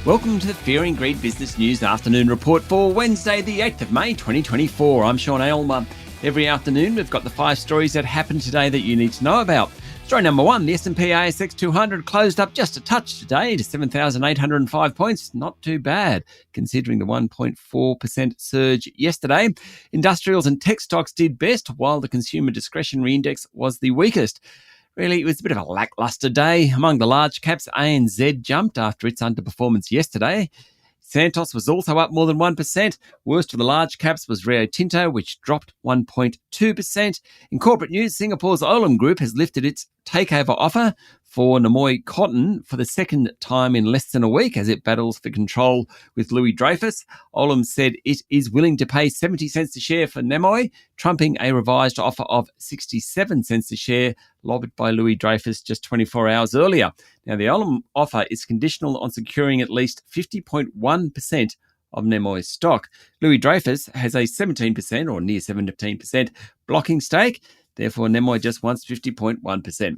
Welcome to the Fear and Greed Business News Afternoon Report for Wednesday, the 8th of May, 2024. I'm Sean Aylmer. Every afternoon, we've got the 5 stories that happened today that you need to know about. Story number 1, the S&P ASX 200 closed up just a touch today to 7,805 points. Not too bad, considering the 1.4% surge yesterday. Industrials and tech stocks did best, while the consumer discretionary index was the weakest. Really, it was a bit of a lacklustre day. Among the large caps, ANZ jumped after its underperformance yesterday. Santos was also up more than 1%. Worst of the large caps was Rio Tinto, which dropped 1.2%. In corporate news, Singapore's Olam Group has lifted its takeover offer for Namoi Cotton for the second time in less than a week as it battles for control with Louis Dreyfus. Olam said it is willing to pay 70 cents a share for Namoi, trumping a revised offer of 67 cents a share lobbied by Louis Dreyfus just 24 hours earlier. Now, the Olam offer is conditional on securing at least 50.1% of Namoi's stock. Louis Dreyfus has a 17% or near 17% blocking stake. Therefore, Namoi just wants 50.1%.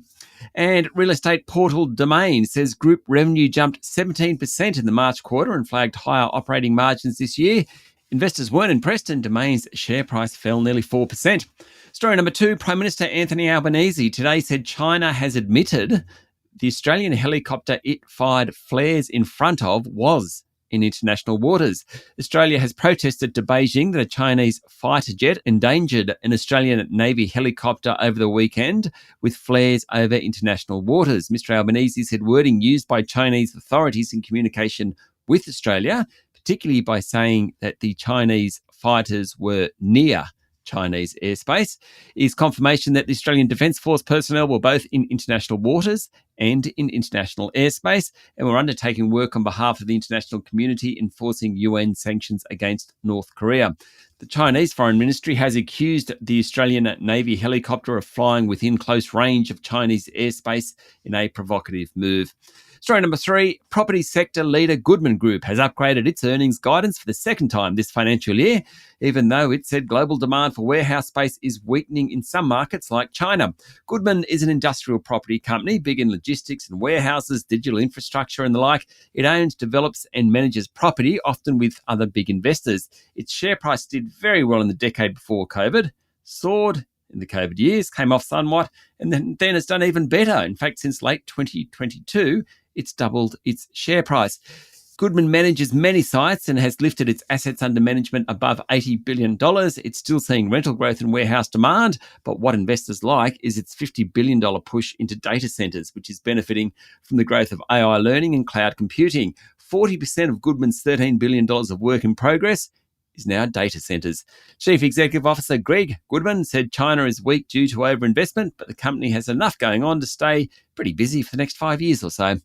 And real estate portal Domain says group revenue jumped 17% in the March quarter and flagged higher operating margins this year. Investors weren't impressed and Domain's share price fell nearly 4%. Story number 2, Prime Minister Anthony Albanese today said China has admitted the Australian helicopter it fired flares in front of was in international waters. Australia has protested to Beijing that a Chinese fighter jet endangered an Australian Navy helicopter over the weekend with flares over international waters. Mr. Albanese said wording used by Chinese authorities in communication with Australia, particularly by saying that the Chinese fighters were near Chinese airspace, is confirmation that the Australian Defence Force personnel were both in international waters and in international airspace and were undertaking work on behalf of the international community enforcing UN sanctions against North Korea. The Chinese Foreign Ministry has accused the Australian Navy helicopter of flying within close range of Chinese airspace in a provocative move. Story number 3, property sector leader Goodman Group has upgraded its earnings guidance for the second time this financial year, even though it said global demand for warehouse space is weakening in some markets like China. Goodman is an industrial property company, big in logistics and warehouses, digital infrastructure and the like. It owns, develops and manages property, often with other big investors. Its share price did very well in the decade before COVID, soared in the COVID years, came off somewhat, and then it's done even better. In fact, since late 2022, it's doubled its share price. Goodman manages many sites and has lifted its assets under management above $80 billion. It's still seeing rental growth and warehouse demand, but what investors like is its $50 billion push into data centres, which is benefiting from the growth of AI learning and cloud computing. 40% of Goodman's $13 billion of work in progress is now data centres. Chief Executive Officer Greg Goodman said China is weak due to overinvestment, but the company has enough going on to stay pretty busy for the next 5 years or so.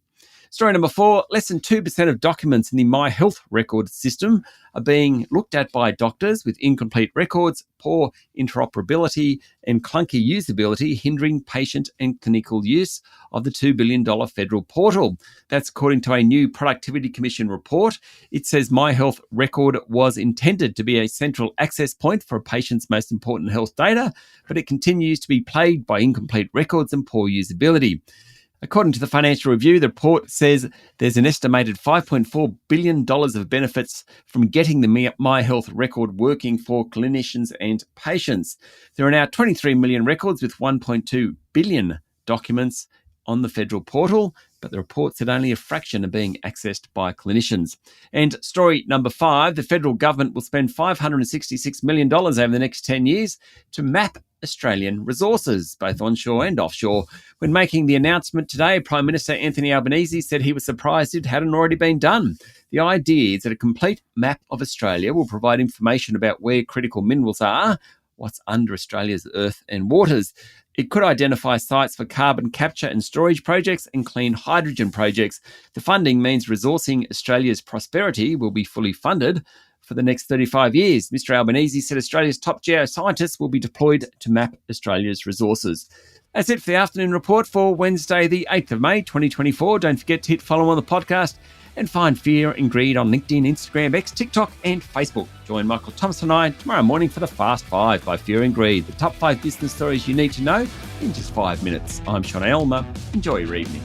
Story number 4, less than 2% of documents in the MyHealth record system are being looked at by doctors with incomplete records, poor interoperability and clunky usability hindering patient and clinical use of the $2 billion federal portal. That's according to a new Productivity Commission report. It says MyHealth record was intended to be a central access point for a patient's most important health data, but it continues to be plagued by incomplete records and poor usability. According to the Financial Review, the report says there's an estimated $5.4 billion of benefits from getting the MyHealth record working for clinicians and patients. There are now 23 million records with 1.2 billion documents on the federal portal, but the report said only a fraction are being accessed by clinicians. And story number 5, the federal government will spend $566 million over the next 10 years to map Australian resources, both onshore and offshore. When making the announcement today, Prime Minister Anthony Albanese said he was surprised it hadn't already been done. The idea is that a complete map of Australia will provide information about where critical minerals are, what's under Australia's earth and waters. It could identify sites for carbon capture and storage projects and clean hydrogen projects. The funding means resourcing Australia's prosperity will be fully funded for the next 35 years. Mr. Albanese said Australia's top geoscientists will be deployed to map Australia's resources. That's it for the afternoon report for Wednesday, the 8th of May, 2024. Don't forget to hit follow on the podcast and find Fear and Greed on LinkedIn, Instagram, X, TikTok and Facebook. Join Michael Thomas and I tomorrow morning for the Fast 5 by Fear and Greed, the top 5 business stories you need to know in just 5 minutes. I'm Sean Aylmer. Enjoy your evening.